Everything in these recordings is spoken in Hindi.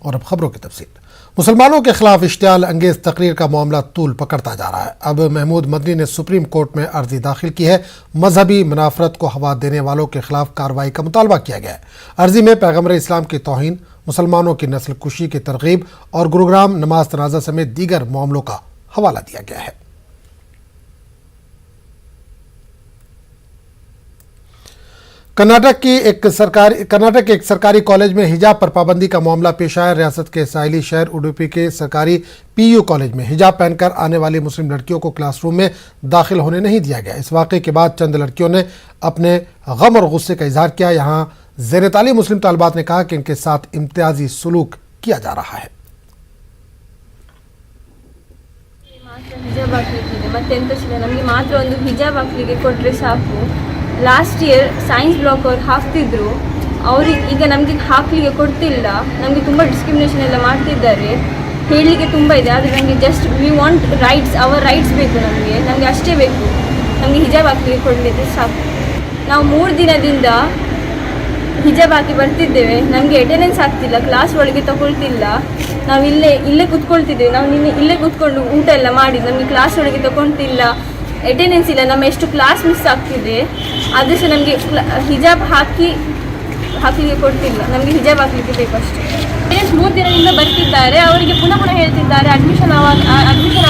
और अब खबरों की तफसील। मुसलमानों के खिलाफ इश्तियाल अंगेज तकरीर का मामला तूल पकड़ता जा रहा है। अब महमूद मदनी ने सुप्रीम कोर्ट में अर्जी दाखिल की है। मजहबी मुनाफरत को हवा देने वालों के खिलाफ कार्रवाई का मुतालबा किया गया है। अर्जी में पैगम्बर इस्लाम की तौहीन, मुसलमानों की नस्ल कुशी की तरगीब और गुरुग्राम नमाज तनाज़ा समेत दीगर मामलों का हवाला दिया गया है। कर्नाटक के एक सरकारी कॉलेज में हिजाब पर पाबंदी का मामला पेश आया। रियासत के साहिली शहर उडुपी के सरकारी पीयू कॉलेज में हिजाब पहनकर आने वाली मुस्लिम लड़कियों को क्लासरूम में दाखिल होने नहीं दिया गया। इस वाक़े के बाद चंद लड़कियों ने अपने गम और गुस्से का इजहार किया। यहाँ ज़ेर तालीम मुस्लिम तालिबात ने कहा कि इनके साथ इम्तियाजी सुलूक किया जा रहा है। ಲಾಸ್ಟ್ ಇಯರ್ ಸೈನ್ಸ್ ಬ್ಲಾಕ್ ಅವ್ರು ಹಾಕ್ತಿದ್ರು, ಅವ್ರಿಗೆ ಈಗ ನಮಗೆ ಹಾಕಲಿಕ್ಕೆ ಕೊಡ್ತಿಲ್ಲ. ನಮಗೆ ತುಂಬ ಡಿಸ್ಕ್ರಿಮಿನೇಷನ್ ಎಲ್ಲ ಮಾಡ್ತಿದ್ದಾರೆ. ಹೇಳಲಿಕ್ಕೆ ತುಂಬ ಇದೆ, ಆದರೆ ನನಗೆ just we want rights, our rights ಬೇಕು. ನಮಗೆ ಅಷ್ಟೇ ಬೇಕು. ನಮಗೆ ಹಿಜಾಬ್ ಹಾಕಲಿಕ್ಕೆ ಕೊಡಲಿಕ್ಕೆ ಸಾಕು. ನಾವು 3 ದಿನದಿಂದ ಹಿಜಾಬ್ ಹಾಕಿ ಬರ್ತಿದ್ದೇವೆ. ನಮಗೆ ಅಟೆಂಡೆನ್ಸ್ ಆಗ್ತಿಲ್ಲ, ಕ್ಲಾಸ್ ಒಳಗೆ ತಗೊಳ್ತಿಲ್ಲ. ನಾವು ಇಲ್ಲೇ ಕೂತ್ಕೊಳ್ತಿದ್ದೇವೆ. ನಾವು ನಿನ್ನೆ ಇಲ್ಲೇ ಕೂತ್ಕೊಂಡು ಊಟ ಎಲ್ಲ ಮಾಡಿ ನಮಗೆ ಕ್ಲಾಸ್ ಒಳಗೆ ತಗೊಳ್ತಿಲ್ಲ, ಅಟೆಂಡೆನ್ಸ್ ಇಲ್ಲ. ನಮ್ಮ ಎಷ್ಟು ಕ್ಲಾಸ್ ಮಿಸ್ ಆಗ್ತಿದೆ, ಆದರೆ ಸಹ ನಮಗೆ ಹಿಜಾಬ್ ಹಾಕಲಿಕ್ಕೆ ಕೊಡ್ತಿಲ್ಲ. ನಮಗೆ ಹಿಜಾಬ್ ಹಾಕಲಿಕ್ಕೆ ಬೇಕು ಅಷ್ಟೇ. ಪೇರೆಂಟ್ಸ್ 3 ದಿನದಿಂದ ಬರ್ತಿದ್ದಾರೆ. ಅವರಿಗೆ ಪುನಃ ಹೇಳ್ತಿದ್ದಾರೆ ಅಡ್ಮಿಷನ್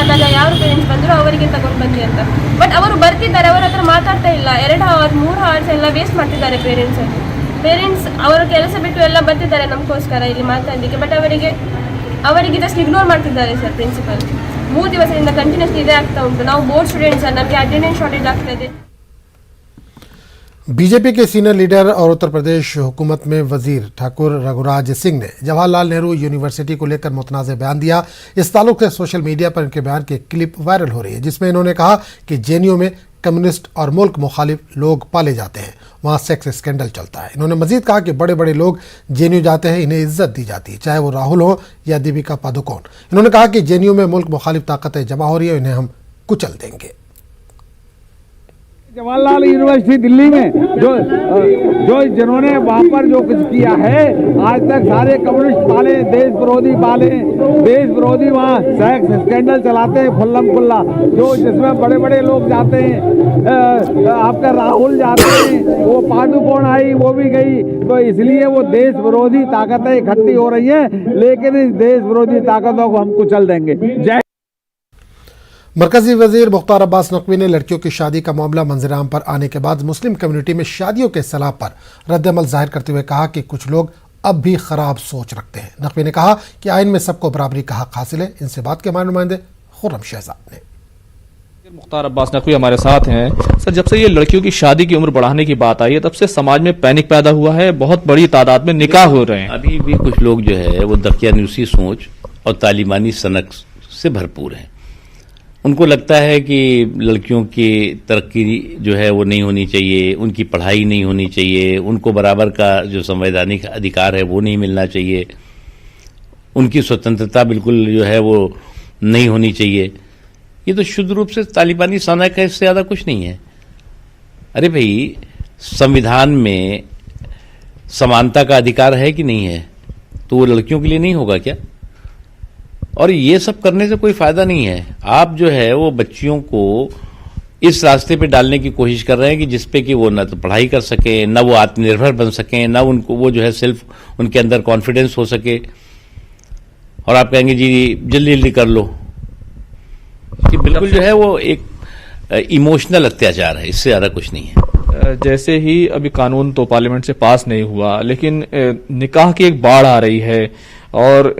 ಆದಾಗ ಯಾರು ಪೇರೆಂಟ್ಸ್ ಬಂದರೂ ಅವರಿಗೆ ತಗೊಂಡು ಬನ್ನಿ ಅಂತ. ಬಟ್ ಅವರು ಬರ್ತಿದ್ದಾರೆ, ಅವರ ಹತ್ರ ಮಾತಾಡ್ತಾ ಇಲ್ಲ. 2 ಅವರ್ 3 ಅವರ್ಸ್ ಎಲ್ಲ ವೇಸ್ಟ್ ಮಾಡ್ತಿದ್ದಾರೆ ಪೇರೆಂಟ್ಸ್. ಅವರ ಕೆಲಸ ಬಿಟ್ಟು ಎಲ್ಲ ಬರ್ತಿದ್ದಾರೆ ನಮಗೋಸ್ಕರ ಇಲ್ಲಿ ಮಾತಾಡಲಿಕ್ಕೆ. ಬಟ್ ಅವರಿಗೆ ಜಸ್ಟ್ ಇಗ್ನೋರ್ ಮಾಡ್ತಿದ್ದಾರೆ ಸರ್ ಪ್ರಿನ್ಸಿಪಲ್. 3 ದಿವಸದಿಂದ ಕಂಟಿನ್ಯೂಸ್ಲಿ ಇದೇ ಆಗ್ತಾ ಉಂಟು. ನಾವು ಬೋರ್ಡ್ ಸ್ಟೂಡೆಂಟ್ಸ್, ನಮಗೆ ಅಟೆಂಡೆನ್ಸ್ ಶಾರ್ಟೇಜ್ ಆಗ್ತಾ ಇದೆ। बीजेपी के सीनियर लीडर और उत्तर प्रदेश हुकूमत में वजीर ठाकुर रघुराज सिंह ने जवाहरलाल नेहरू यूनिवर्सिटी को लेकर मुतनाज़ बयान दिया। इस ताल्लुक से सोशल मीडिया पर इनके बयान की क्लिप वायरल हो रही है, जिसमें इन्होंने कहा कि जेएनयू में कम्युनिस्ट और मुल्क मुखालिफ लोग पाले जाते हैं, वहाँ सेक्स स्कैंडल चलता है। इन्होंने मजीद कहा कि बड़े बड़े लोग जेएनयू जाते हैं, इन्हें इज्जत दी जाती है, चाहे वो राहुल हो या दीपिका पादुकोण। इन्होंने कहा कि जेएनयू में मुल्क मुखालिफ ताकतें जमा हो रही है, इन्हें हम कुचल देंगे। जवाहरलाल यूनिवर्सिटी दिल्ली में जो जिन्होंने वहाँ पर जो कुछ किया है, आज तक सारे कम्युनिस्ट पाले, देश विरोधी वहाँ सेक्स स्कैंडल चलाते हैं खुल्लम खुल्ला, जो जिसमें बड़े बड़े लोग जाते हैं। आपका राहुल जाते हैं, वो पादुकोण आई, वो भी गई। तो इसलिए वो देश विरोधी ताकतें इकट्ठी हो रही हैं, लेकिन इस देश विरोधी ताकतों को हम कुचल देंगे। जय। मरकजी वजीर मुख्तार अब्बास नकवी ने लड़कियों की शादी का मामला मंजराम पर आने के बाद मुस्लिम कम्युनिटी में शादियों के सलाब पर रद्दअमल जाहिर करते हुए कहा कि कुछ लोग अब भी खराब सोच रखते हैं। नकवी ने कहा कि आइन में सबको बराबरी का हक हासिल है। इनसे बात के हमारे नुमाइंदे खुर्रम शहजाद ने। मुख्तार अब्बास नकवी हमारे साथ हैं। सर, जब से ये लड़कियों की शादी की उम्र बढ़ाने की बात आई है, तब से समाज में पैनिक पैदा हुआ है, बहुत बड़ी तादाद में निकाह हो रहे हैं। अभी भी कुछ लोग जो है वो दकियानूसी सोच और तालिबानी सनक से भरपूर हैं। उनको लगता है कि लड़कियों की तरक्की जो है वो नहीं होनी चाहिए, उनकी पढ़ाई नहीं होनी चाहिए, उनको बराबर का जो संवैधानिक अधिकार है वो नहीं मिलना चाहिए, उनकी स्वतंत्रता बिल्कुल जो है वो नहीं होनी चाहिए। ये तो शुद्ध रूप से तालिबानी सनक है, इससे ज़्यादा कुछ नहीं है। अरे भाई, संविधान में समानता का अधिकार है कि नहीं है? तो वो लड़कियों के लिए नहीं होगा क्या? और ये सब करने से कोई फायदा नहीं है। आप जो है वो बच्चियों को इस रास्ते पे डालने की कोशिश कर रहे हैं कि जिसपे कि वो न तो पढ़ाई कर सके, न वो आत्मनिर्भर बन सके, न उनको वो जो है सिर्फ उनके अंदर कॉन्फिडेंस हो सके। और आप कहेंगे जी जल्दी जल्दी कर लो, कि बिल्कुल जो है वो एक इमोशनल अत्याचार है, इससे ज्यादा कुछ नहीं है। जैसे ही अभी कानून तो पार्लियामेंट से पास नहीं हुआ, लेकिन निकाह की एक बाढ़ आ रही है और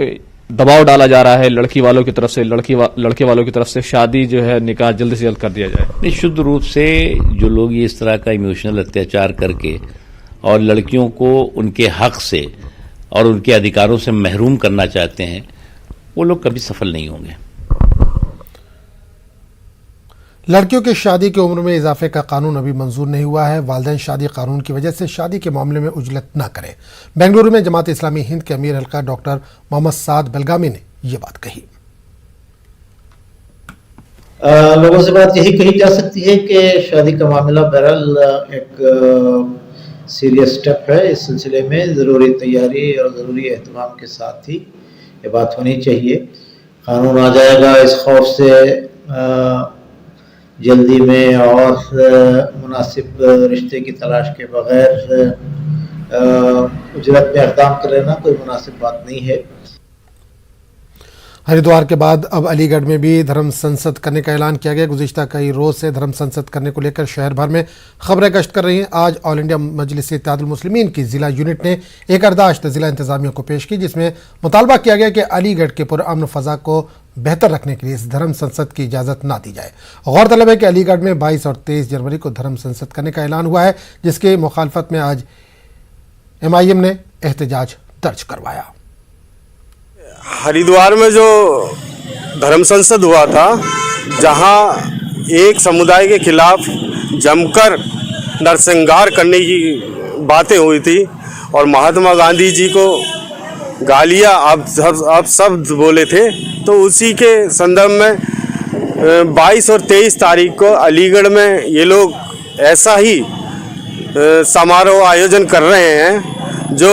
दबाव डाला जा रहा है लड़की वालों की तरफ से, लड़के वालों की तरफ से, शादी जो है निकाह जल्द से जल्द कर दिया जाए। निश्चित रूप से जो लोग ये इस तरह का इमोशनल अत्याचार करके और लड़कियों को उनके हक से और उनके अधिकारों से महरूम करना चाहते हैं, वो लोग कभी सफल नहीं होंगे। लड़कियों की शादी की उम्र में इजाफे का कानून अभी मंजूर नहीं हुआ है। वालिदैन शादी कानून की वजह से शादी के मामले में उजलत न करें। बेंगलुरु में जमात इस्लामी हिंद के अमीर हल्का डॉक्टर मोहम्मद साद बेलगामी ने यह बात कही। लोगों से बात यही कही जा सकती है कि शादी का मामला बहरहाल एक सीरियस स्टेप है। इस सिलसिले में ज़रूरी तैयारी और ज़रूरी एहतमाम के साथ ही ये बात होनी चाहिए। कानून आ जाएगा इस खौफ से जल्दी में और मुनासिब रिश्ते की तलाश के बगैर उजरत में इक़दाम कर लेना कोई मुनासिब बात नहीं है। हरिद्वार के बाद अब अलीगढ़ में भी धर्म संसद करने का ऐलान किया गया। गुज़िश्ता कई रोज से धर्म संसद करने को लेकर शहर भर में खबरें गश्त कर रही हैं। आज ऑल इंडिया मजलिस इत्तेहादुल मुस्लिमीन की जिला यूनिट ने एक अर्दाश्त जिला इंतजामिया को पेश की, जिसमें मुतालबा किया गया कि अलीगढ़ के पुरअमन फ़ज़ा को बेहतर रखने के लिए इस धर्म संसद की इजाज़त ना दी जाए। गौरतलब है कि अलीगढ़ में 22 और 23 जनवरी को धर्म संसद करने का ऐलान हुआ है, जिसके मुखालफत में आज MIM ने एहतजाज दर्ज करवाया। हरिद्वार में जो धर्म संसद हुआ था, जहां एक समुदाय के खिलाफ जमकर नरसंहार करने की बातें हुई थी और महात्मा गांधी जी को गालियां आप सब बोले थे, तो उसी के संदर्भ में 22 और 23 तारीख को अलीगढ़ में ये लोग ऐसा ही समारोह आयोजन कर रहे हैं जो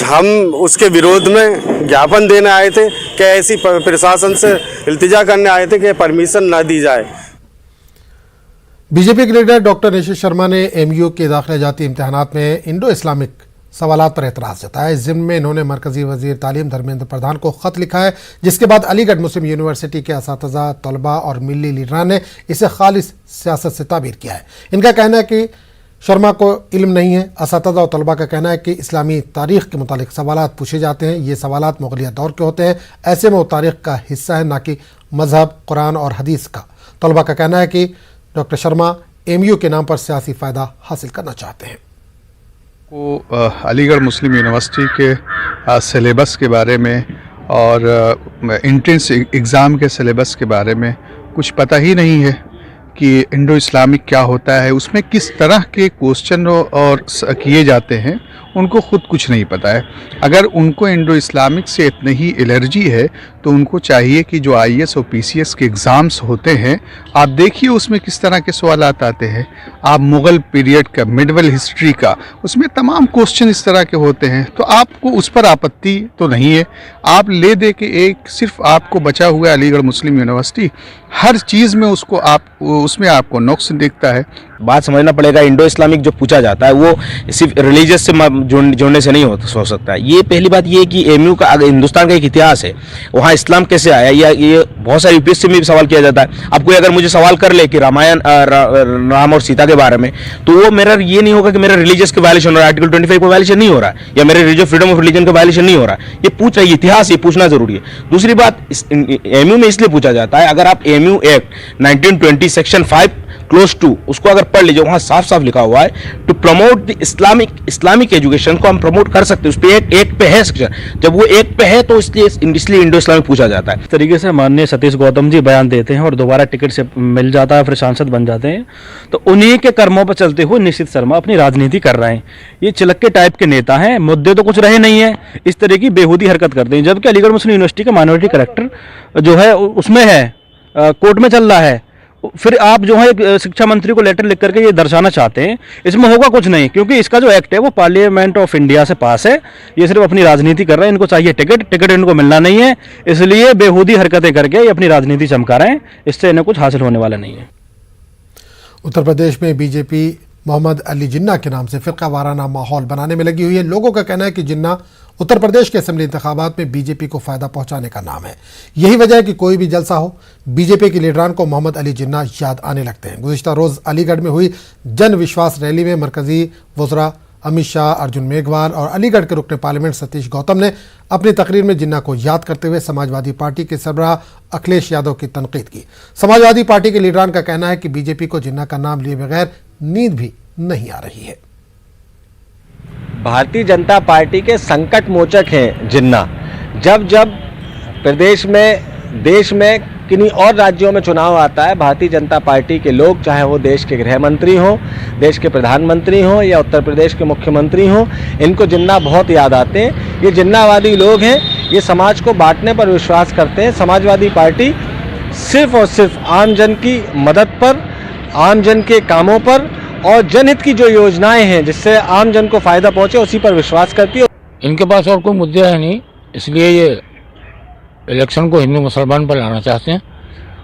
हम उसके विरोध में ज्ञापन देने आए थे कि ऐसी प्रशासन से इल्तिजा करने आए थे कि परमिशन ना दी जाए। बीजेपी के लीडर डॉक्टर निशीथ शर्मा ने MU के दाखिला जाती इम्तहानात में इंडो इस्लामिक सवालात पर एतराज़ जताया। इस ज़िम्न में इन्होंने मरकज़ी वज़ीर तालीम धर्मेंद्र प्रधान को ख़त लिखा है, जिसके बाद अलीगढ़ मुस्लिम यूनिवर्सिटी के असातिज़ा, तलबा और मिली लीडरान ने इसे खालिस सियासत से ताबीर किया है। इनका कहना है कि शर्मा को इल्म नहीं है। असातिज़ा और तलबा का कहना है कि इस्लामी तारीख़ के मुतालिक सवालात पूछे जाते हैं, ये सवालात मुग़लिया दौर के होते हैं, ऐसे में वो तारीख़ का हिस्सा है, ना कि मज़हब, कुरान और हदीस का। तलबा का कहना है कि डॉक्टर शर्मा MU के नाम पर सियासी फ़ायदा हासिल करना चाहते हैं। को अलीगढ़ मुस्लिम यूनिवर्सिटी के सिलेबस के बारे में और एंट्रेंस एग्ज़ाम के सिलेबस के बारे में कुछ पता ही नहीं है कि इंडो इस्लामिक क्या होता है, उसमें किस तरह के क्वेश्चन और किए जाते हैं, उनको खुद कुछ नहीं पता है। अगर उनको इंडो इस्लामिक से इतनी ही एलर्जी है तो उनको चाहिए कि जो IAS और PCS के एग्ज़ाम्स होते हैं, आप देखिए उसमें किस तरह के सवालात आते हैं। आप मुग़ल पीरियड का, मिडवल हिस्ट्री का, उसमें तमाम क्वेश्चन इस तरह के होते हैं, तो आपको उस पर आपत्ति तो नहीं है। आप ले दे के एक सिर्फ आपको बचा हुआ है अलीगढ़ मुस्लिम यूनिवर्सिटी, हर चीज़ में उसको उसमें आपको नुक्स दिखता है। बात समझना पड़ेगा, इंडो इस्लामिक जो पूछा जाता है वो सिर्फ रिलीजियस से जोड़ने से नहीं हो सकता। ये पहली बात ये है कि MU का हिंदुस्तान का एक इतिहास है, वहाँ इस्लाम कैसे आया, ये बहुत सारे UPSC में भी सवाल किया जाता है। अब कोई अगर मुझे सवाल कर ले कि रामायण राम और सीता के बारे में, तो वो मेरा ये नहीं होगा कि मेरा रिलीजियस का वायलेशन हो रहा है, आर्टिकल 25 का वायलेशन नहीं हो रहा है, या मेरे रिलीजियस फ्रीडम ऑफ रिलीजन का वायलेशन नहीं हो रहा है। ये पूछ रहा है, इतिहास ये पूछना जरूरी है। दूसरी बात, MU में इसलिए पूछा जाता है, अगर आप MU एक्ट 1920 सेक्शन 5 क्लोज 2 उसको अगर पढ़ लीजिए, वहां साफ साफ लिखा हुआ है to promote the Islamic education को हम प्रमोट कर सकते हैं। उस पर एक पे है सेक्शन, जब वो एक पे है तो इसलिए इंडो इस्लामिक पूछा जाता है। इस तरीके से माननीय सतीश गौतम जी बयान देते हैं और दोबारा टिकट से मिल जाता है, फिर सांसद बन जाते हैं, तो उन्हीं के कर्मों पर चलते हुए निशीथ शर्मा अपनी राजनीति कर रहे हैं। ये चिलक्के टाइप के नेता हैं, मुद्दे तो कुछ रहे नहीं है, इस तरह की बेहूदी हरकत करते हैं। जबकि अलीगढ़ मुस्लिम यूनिवर्सिटी का माइनॉरिटी करेक्टर जो है उसमें है, कोर्ट में चल रहा है, फिर आप जो है शिक्षा मंत्री को लेटर लिख करके ये दर्शाना चाहते हैं, इसमें होगा कुछ नहीं, क्योंकि इसका जो एक्ट है वो पार्लियामेंट ऑफ इंडिया से पास है। ये सिर्फ अपनी राजनीति कर रहे हैं, इनको चाहिए टिकट इनको मिलना नहीं है, इसलिए बेहूदी हरकतें करके ये अपनी राजनीति चमका रहे हैं, इससे इन्हें कुछ हासिल होने वाला नहीं है। उत्तर प्रदेश में बीजेपी मोहम्मद अली जिन्ना के नाम से फ़िरका वाराना माहौल बनाने में लगी हुई है। लोगों का कहना है कि जिन्ना उत्तर प्रदेश के असेंबली इंतखाबात में बीजेपी को फ़ायदा पहुंचाने का नाम है। यही वजह है कि कोई भी जलसा हो, बीजेपी के लीडरान को मोहम्मद अली जिन्ना याद आने लगते हैं। गुज़िश्ता रोज़ अलीगढ़ में हुई जन विश्वास रैली में मरकज़ी वज़रा अमित शाह, अर्जुन मेघवाल और अलीगढ़ के रुकने पार्लियामेंट सतीश गौतम ने अपनी तकरीर में जिन्ना को याद करते हुए समाजवादी पार्टी के सरबराह अखिलेश यादव की तनकीद की। समाजवादी पार्टी के लीडरान का कहना है कि बीजेपी को जिन्ना का नाम लिए बगैर नींद भी नहीं आ रही है। भारतीय जनता पार्टी के संकट मोचक हैं जिन्ना। जब प्रदेश में, देश में, किन्हीं और राज्यों में चुनाव आता है, भारतीय जनता पार्टी के लोग, चाहे वो देश के गृह मंत्री हों, देश के प्रधानमंत्री हों या उत्तर प्रदेश के मुख्यमंत्री हों, इनको जिन्ना बहुत याद आते हैं। ये जिन्नावादी लोग हैं, ये समाज को बांटने पर विश्वास करते हैं। समाजवादी पार्टी सिर्फ और सिर्फ आम जन की मदद पर, आम जन के कामों पर और जनहित की जो योजनाएं हैं जिससे आम जन को फायदा पहुंचे, उसी पर विश्वास करती है। इनके पास और कोई मुद्दे है नहीं, इसलिए ये इलेक्शन को हिंदू मुसलमान पर लाना चाहते हैं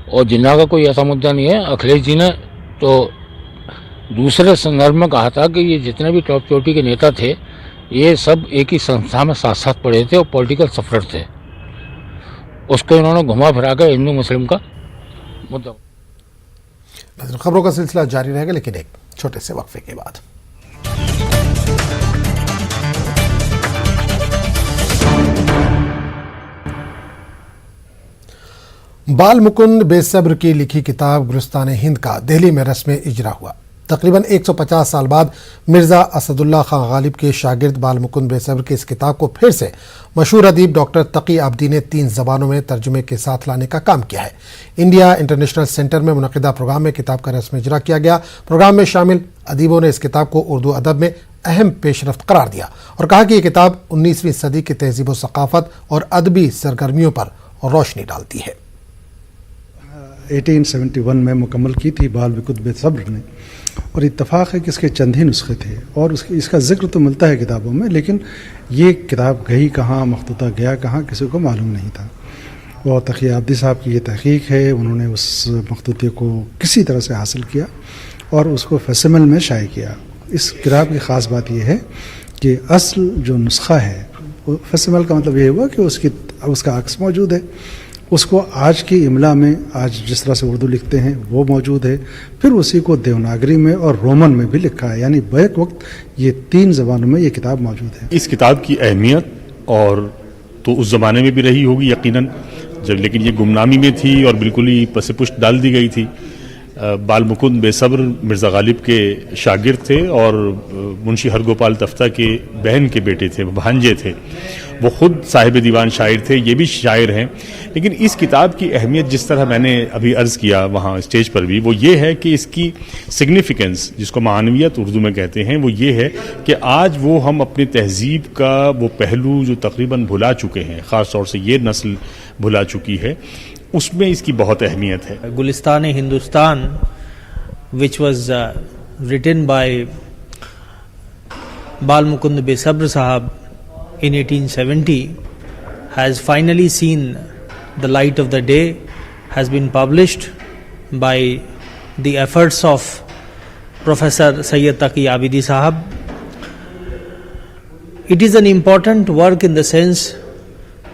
और जिन्ना का कोई ऐसा मुद्दा नहीं है। अखिलेश जी ने तो दूसरे संदर्भ में कहा था कि ये जितने भी टॉप चोटी के नेता थे ये सब एक ही संस्था में साथ साथ पढ़े थे और पॉलिटिकल सफर थे। उसको इन्होंने घुमा फिरा कर हिंदू मुस्लिम का मुद्दा। खबरों का सिलसिला जारी रहेगा, लेकिन एक छोटे से वक्फे के बाद। बाल मुकुंद बेसब्र की लिखी किताब गुलिस्तान हिंद का दिल्ली में रस्म इजरा हुआ। तकरीबन 150 साल बाद मिर्ज़ा असदुल्ला खान गालिब के शागिर्द बाल मुकुंद बेसब्र की इस किताब को फिर से मशहूर अदीब डॉक्टर तकी आबदी ने 3 ज़बानों में तर्जुमे के साथ लाने का काम किया है। इंडिया इंटरनेशनल सेंटर में मुनक़िदा प्रोग्राम में किताब का रस्म इजरा किया गया। प्रोग्राम में शामिल अदीबों ने इस किताब को उर्दू अदब में अहम पेशरफ्त करार दिया और कहा कि यह किताब 19वीं सदी की तहजीब व सक़ाफ़त और अदबी सरगर्मियों पर रोशनी डालती है। 1871 में मुकम्मल की थी बाल मुकुंद बेसब्र ने, और इत्तफ़ाक़ है कि इसके चंद ही नुस्खे थे और इसका जिक्र तो मिलता है किताबों में, लेकिन ये किताब गई कहाँ, मखतूता गया कहाँ, किसी को मालूम नहीं था। और तकी आबदी साहब की ये तहक़ीक़ है, उन्होंने उस मखतूते को किसी तरह से हासिल किया और उसको फैसिमल में शाये किया। इस किताब की ख़ास बात यह है कि असल जो नुस्खा है, फैसिमल का मतलब ये हुआ कि उसका अक्स मौजूद है, उसको आज की इमला में, आज जिस तरह से उर्दू लिखते हैं वो मौजूद है, फिर उसी को देवनागरी में और रोमन में भी लिखा है, यानी बैक वक्त ये 3 ज़बानों में ये किताब मौजूद है। इस किताब की अहमियत और तो उस ज़माने में भी रही होगी यकीनन, जब लेकिन ये गुमनामी में थी और बिल्कुल ही पसे-पुश्त डाल दी गई थी। बाल मुकुंद बेसब्र मिर्ज़ा गालिब के शागिर्द थे और मुंशी हरगोपाल तफ्ता के बहन के बेटे थे, भांजे थे। वो खुद साहिब दीवान शायर थे, ये भी शायर हैं। लेकिन इस किताब की अहमियत जिस तरह मैंने अभी अर्ज़ किया वहाँ स्टेज पर भी, वो ये है कि इसकी सिग्निफिकेंस, जिसको मानवियत उर्दू में कहते हैं, वो ये है कि आज वो हम अपनी तहजीब का वो पहलू जो तकरीबन भुला चुके हैं, ख़ास तौर से ये नस्ल भुला चुकी है, उसमें इसकी बहुत अहमियत है। Gulistan Hindustan, which was written by Bal Mukund Besabr Sahab in 1870, has finally seen the light of the day, has been published by the efforts of Professor Sayyid Taqi Abidi Sahab. It is an important work in the sense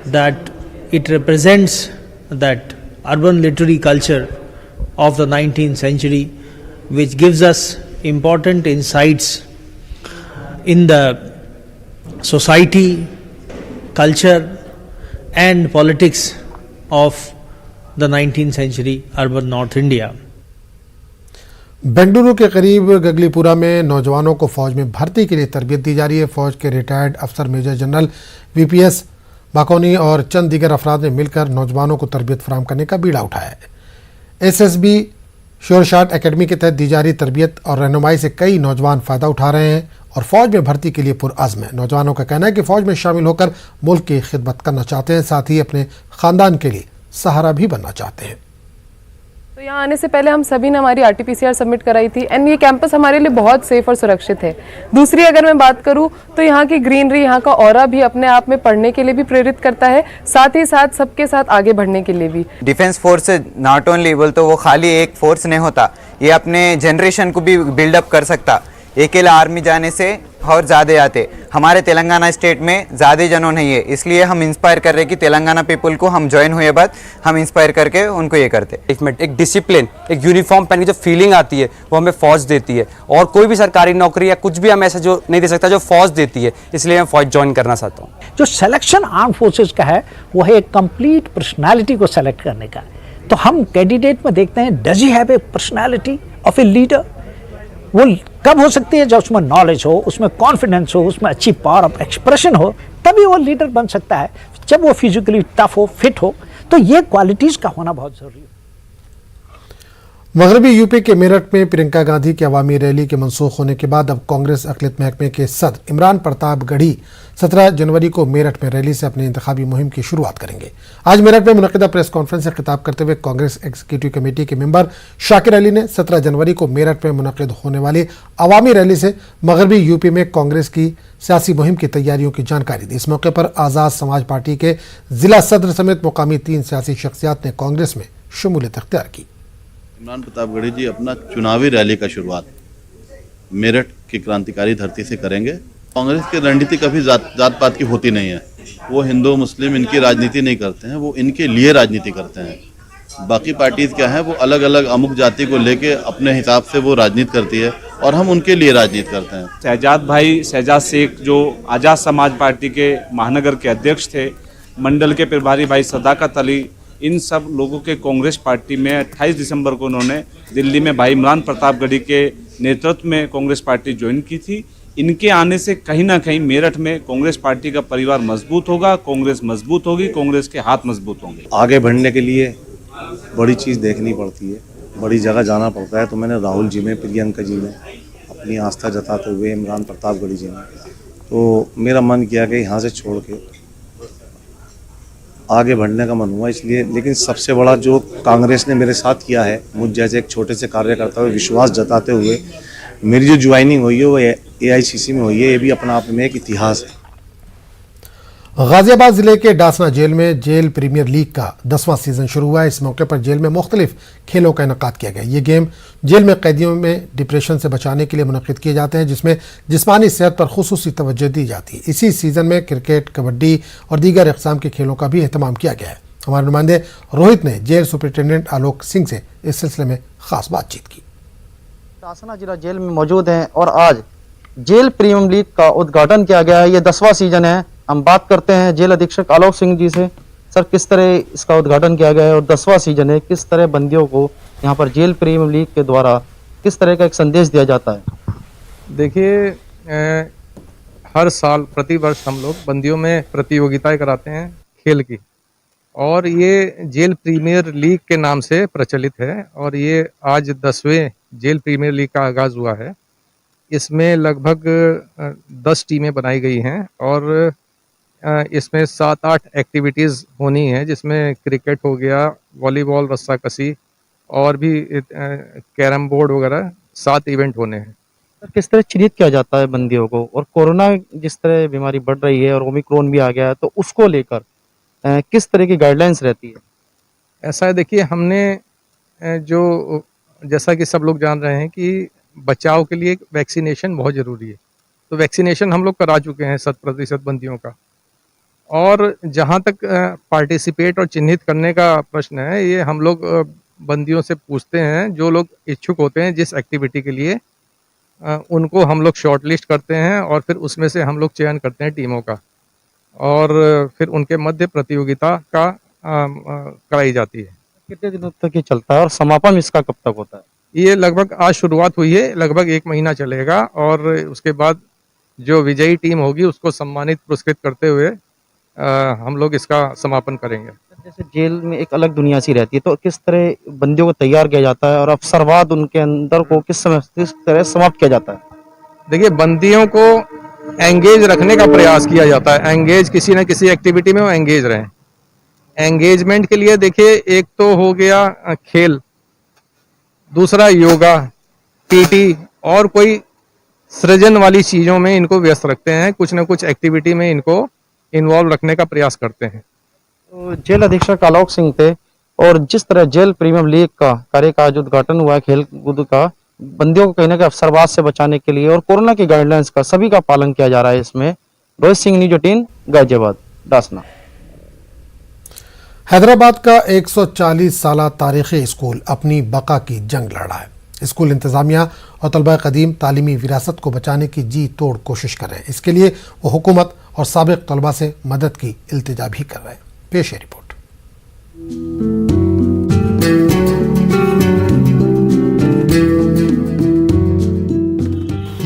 that it represents that urban literary culture of the 19th century, which gives us important insights in the society, culture and politics of the 19th century urban North India. Bengaluru के करीब गगलीपुरा में नौजवानों को फौज में भर्ती के लिए तरबियत दी जा रही है। फौज के रिटायर्ड अफसर मेजर जनरल वीपीएस बाकोनी और चंद दीगर अफराद ने मिलकर नौजवानों को तरबियत फराहम करने का बीड़ा उठाया है। एसएसबी श्योरशाट एकेडमी के तहत दी जा रही तरबियत और रहनुमाई से कई नौजवान फ़ायदा उठा रहे हैं और फौज में भर्ती के लिए पुरअज़्म है। नौजवानों का कहना है कि फौज में शामिल होकर मुल्क की खिदमत करना चाहते हैं, साथ ही अपने ख़ानदान के लिए सहारा भी बनना चाहते हैं। तो यहाँ आने से पहले हम सभी ने हमारी आरटीपीसीआर सबमिट कराई थी एंड ये कैंपस हमारे लिए बहुत सेफ और सुरक्षित है। दूसरी अगर मैं बात करूँ तो यहाँ की ग्रीनरी, यहाँ का ऑरा भी अपने आप में पढ़ने के लिए भी प्रेरित करता है, साथ ही साथ सबके साथ आगे बढ़ने के लिए भी। डिफेंस फोर्स नॉट ओनली बोल तो वो खाली एक फोर्स नहीं होता, ये अपने जनरेशन को भी बिल्डअप कर सकता। अकेला आर्मी जाने से और ज़्यादा आते, हमारे तेलंगाना स्टेट में ज़्यादा जनों नहीं है, इसलिए हम इंस्पायर कर रहे हैं कि तेलंगाना पीपल को हम ज्वाइन हुए बाद हम इंस्पायर करके उनको ये करते। एक डिसिप्लिन, एक यूनिफॉर्म पहन की जो फीलिंग आती है वो हमें फौज देती है, और कोई भी सरकारी नौकरी या कुछ भी हम ऐसा जो नहीं दे सकता जो फौज देती है, इसलिए मैं फौज ज्वाइन करना चाहता हूँ। जो सिलेक्शन आर्म फोर्सेज का है वो है एक कंप्लीट पर्सनालिटी को सेलेक्ट करने का। तो हम कैंडिडेट में देखते हैं does he have a personality of a leader. वो कब हो सकती है जब उसमें नॉलेज हो, उसमें कॉन्फिडेंस हो, उसमें अच्छी पावर ऑफ एक्सप्रेशन हो, तभी वो लीडर बन सकता है। जब वो फिजिकली टफ हो, फिट हो, तो ये क्वालिटीज का होना बहुत जरूरी है। मगरबी यूपी के मेरठ में प्रियंका गांधी की अवामी रैली के मनसूख होने के बाद अब कांग्रेस अक़लियत महकमे के सदर इमरान प्रताप गढ़ी 17 जनवरी को मेरठ में रैली से अपनी इंतखाबी मुहिम की शुरुआत करेंगे। आज मेरठ में मुनक़िदा प्रेस कॉन्फ्रेंस से खिताब करते हुए कांग्रेस एग्जीक्यूटिव कमेटी के मेंबर शाकिर अली ने 17 जनवरी को मेरठ में मुनक़िद होने वाली अवामी रैली से मगरबी यूपी में कांग्रेस की सियासी मुहिम की तैयारियों की जानकारी दी। इस मौके पर आज़ाद समाज पार्टी के जिला सदर समेत मुकामी 3 सियासी शख्सियात ने कांग्रेस में शमूलियत अख्तियार की। इमरान प्रताप गढ़ी जी अपना चुनावी रैली का शुरुआत मेरठ की क्रांतिकारी धरती से करेंगे। कांग्रेस की रणनीति कभी जात पात की होती नहीं है। वो हिंदू मुस्लिम इनकी राजनीति नहीं करते हैं, वो इनके लिए राजनीति करते हैं। बाकी पार्टीज क्या है, वो अलग अलग अमुक जाति को लेके अपने हिसाब से वो राजनीति करती है और हम उनके लिए राजनीति करते हैं। शहजाद भाई शहजाद शेख जो आज़ाद समाज पार्टी के महानगर के अध्यक्ष थे, मंडल के प्रभारी भाई सदाकत अली, इन सब लोगों के कांग्रेस पार्टी में 28 दिसंबर को उन्होंने दिल्ली में भाई इमरान प्रताप गढ़ी के नेतृत्व में कांग्रेस पार्टी ज्वाइन की थी। इनके आने से कहीं ना कहीं मेरठ में कांग्रेस पार्टी का परिवार मजबूत होगा, कांग्रेस मजबूत होगी, कांग्रेस के हाथ मजबूत होंगे। आगे बढ़ने के लिए बड़ी चीज़ देखनी पड़ती है, बड़ी जगह जाना पड़ता है। तो मैंने राहुल जी में, प्रियंका जी में अपनी आस्था जताते हुए इमरान प्रताप गढ़ी जी में, तो मेरा मन किया कि यहाँ से छोड़ के आगे बढ़ने का मन हुआ इसलिए। लेकिन सबसे बड़ा जो कांग्रेस ने मेरे साथ किया है, मुझ जैसे एक छोटे से कार्यकर्ता हुए विश्वास जताते हुए मेरी जो ज्वाइनिंग हुई है वो AICC में हुई है। ये भी अपना आप में एक इतिहास है। गाजियाबाद जिले के डासना जेल में जेल प्रीमियर लीग का 10वां सीजन शुरू हुआ है। इस मौके पर जेल में मुख्तलिफ खेलों का इनेकाद किया गया। ये गेम जेल में कैदियों में डिप्रेशन से बचाने के लिए मुनक़िद किए जाते हैं, जिसमें जिस्मानी सेहत पर खुसूसी तवज्जो दी जाती है। इसी सीजन में क्रिकेट, कबड्डी और दीगर इक़साम के खेलों का भी अहतमाम किया गया है। हमारे नुमाइंदे रोहित ने जेल सुपरिटेंडेंट आलोक सिंह से इस सिलसिले में खास बातचीत की। डासना जिला जेल में मौजूद हैं और आज जेल प्रीमियर लीग का उद्घाटन किया गया है। ये 10वां सीजन है। हम बात करते हैं जेल अधीक्षक आलोक सिंह जी से। सर, किस तरह इसका उद्घाटन किया गया है और 10वां सीजन है, किस तरह बंदियों को यहाँ पर जेल प्रीमियर लीग के द्वारा किस तरह का एक संदेश दिया जाता है? देखिए, हर साल प्रतिवर्ष हम लोग बंदियों में प्रतियोगिताएं कराते हैं खेल की, और ये जेल प्रीमियर लीग के नाम से प्रचलित है और ये आज 10वें जेल प्रीमियर लीग का आगाज़ हुआ है। इसमें लगभग 10 टीमें बनाई गई हैं और इसमें 7-8 एक्टिविटीज़ होनी है, जिसमें क्रिकेट हो गया, वॉलीबॉल, रस्साकसी और भी कैरम बोर्ड वगैरह 7 इवेंट होने हैं। किस तरह चिन्हित किया जाता है बंदियों को, और कोरोना जिस तरह बीमारी बढ़ रही है और ओमिक्रॉन भी आ गया है, तो उसको लेकर किस तरह की गाइडलाइंस रहती है? ऐसा है, देखिए, हमने जो जैसा कि सब लोग जान रहे हैं कि बचाव के लिए वैक्सीनेशन बहुत ज़रूरी है, तो वैक्सीनेशन हम लोग करा चुके हैं 100% बंदियों का। और जहाँ तक पार्टिसिपेट और चिन्हित करने का प्रश्न है, ये हम लोग बंदियों से पूछते हैं, जो लोग इच्छुक होते हैं जिस एक्टिविटी के लिए, उनको हम लोग शॉर्ट लिस्ट करते हैं और फिर उसमें से हम लोग चयन करते हैं टीमों का, और फिर उनके मध्य प्रतियोगिता का कराई जाती है। कितने दिनों तक ये चलता है और समापन इसका कब तक होता है? ये लगभग आज शुरुआत हुई है, लगभग 1 महीना चलेगा और उसके बाद जो विजयी टीम होगी उसको सम्मानित पुरस्कृत करते हुए हम लोग इसका समापन करेंगे। जैसे जेल में एक अलग दुनिया सी रहती है, तो किस तरह बंदियों को तैयार किया जाता है और अवसरवाद उनके अंदर को किस तरह समाप्त किया जाता है? देखिए, बंदियों को एंगेज रखने का प्रयास किया जाता है। एंगेज किसी न किसी एक्टिविटी में वो एंगेज रहें। एंगेजमेंट के लिए देखिए, एक तो हो गया खेल, दूसरा योगा, PT और कोई सृजन वाली चीज़ों में इनको व्यस्त रखते हैं। कुछ न कुछ एक्टिविटी में इनको इन्वॉल्व रखने का प्रयास करते हैं। तो जेल अधीक्षक आलोक सिंह थे, और जिस तरह जेल प्रीमियर लीग का कार्य का जो उद्घाटन हुआ है खेल कूद का, बंदियों को कहीं ना कहीं अवसरवाद से बचाने के लिए और कोरोना की गाइडलाइंस का सभी का पालन किया जा रहा है। इसमें रोहित सिंह, न्यूज़ 18, गाजियाबाद, डासना। हैदराबाद का 140 साला तारीखी स्कूल अपनी बका की जंग लड़ रहा है। स्कूल इंतजामिया और तलबा कदीम तालीमी विरासत को बचाने की जी तोड़ कोशिश कर रहे हैं। इसके लिए वो हुकूमत और साबिक तलबा से मदद की इल्तिजा भी कर रहे हैं। पेश है रिपोर्ट।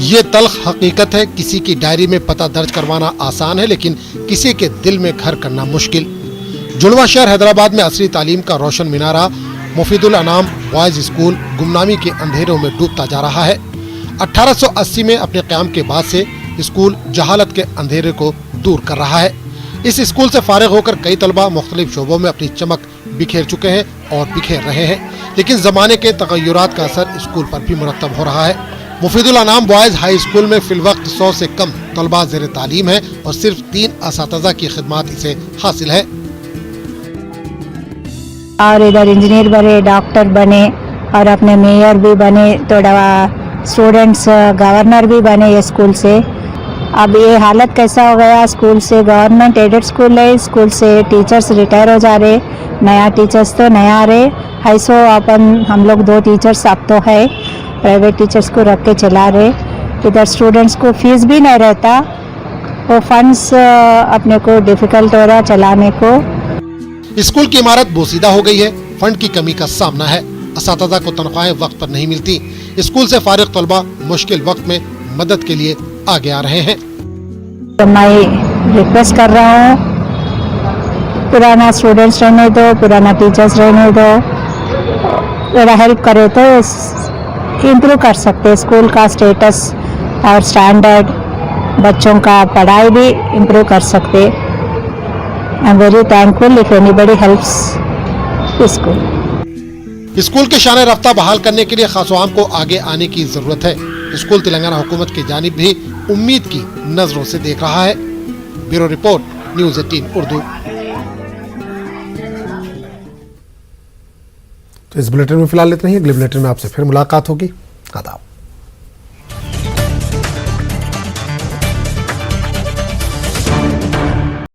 ये तल्ख हकीकत है, किसी की डायरी में पता दर्ज करवाना आसान है, लेकिन किसी के दिल में घर करना मुश्किल। जुड़वा शहर हैदराबाद में असली तालीम का रोशन मिनारा मुफीदुल अनाम बॉयज स्कूल गुमनामी के अंधेरों में डूबता जा रहा है। 1880 में अपने क़याम के बाद से स्कूल जहालत के अंधेरे को दूर कर रहा है। इस स्कूल से फारिग होकर कई तलबा मुख्तलिफ शोबों में अपनी चमक बिखेर चुके हैं और बिखेर रहे हैं, लेकिन ज़माने के तगय्युरात का असर स्कूल पर भी मुरतब हो रहा है। मुफीदुल अनाम बॉयज हाई स्कूल में फिलवक्त 100 से कम तलबा ज़ेर तालीम है और सिर्फ 3 असातिज़ा की खिदमत इसे हासिल है। और इधर इंजीनियर बने, डॉक्टर बने और अपने मेयर भी बने, थोड़ा स्टूडेंट्स गवर्नर भी बने ये स्कूल से। अब ये हालत कैसा हो गया, स्कूल से गवर्नमेंट एडेड स्कूल है, स्कूल से टीचर्स रिटायर हो जा रहे, नया टीचर्स तो नया आ रहे। ऐसो हम लोग 2 टीचर्स अब तो है, प्राइवेट टीचर्स को रख के चला रहे। इधर स्टूडेंट्स को फीस भी नहीं रहता, वो फंड्स अपने को डिफ़िकल्ट हो रहा चलाने को। स्कूल की इमारत बोसीदा हो गई है, फंड की कमी का सामना है, असातिज़ा को तनख्वाहें वक्त पर नहीं मिलती। स्कूल से फारिग तलबा मुश्किल वक्त में मदद के लिए आगे आ रहे हैं। तो मैं रिक्वेस्ट कर रहा हूँ, पुराना स्टूडेंट्स रहने दो, पुराना टीचर्स रहने दो, थोड़ा हेल्प करे तो इम्प्रूव कर सकते स्कूल का स्टेटस और स्टैंडर्ड, बच्चों का पढ़ाई भी इम्प्रूव कर सकते। I am very thankful if anybody helps school के शान रफ्ता बहाल करने के लिए खासवाम को आगे आने की जरूरत है। स्कूल तेलंगाना हुकूमत की जानिब भी उम्मीद की नजरों से देख रहा है। Bureau report, news 18 Urdu. तो इस बुलेटिन में फिलहाल इतना ही, अगले बुलेटिन में आपसे फिर मुलाकात होगी। आदाब।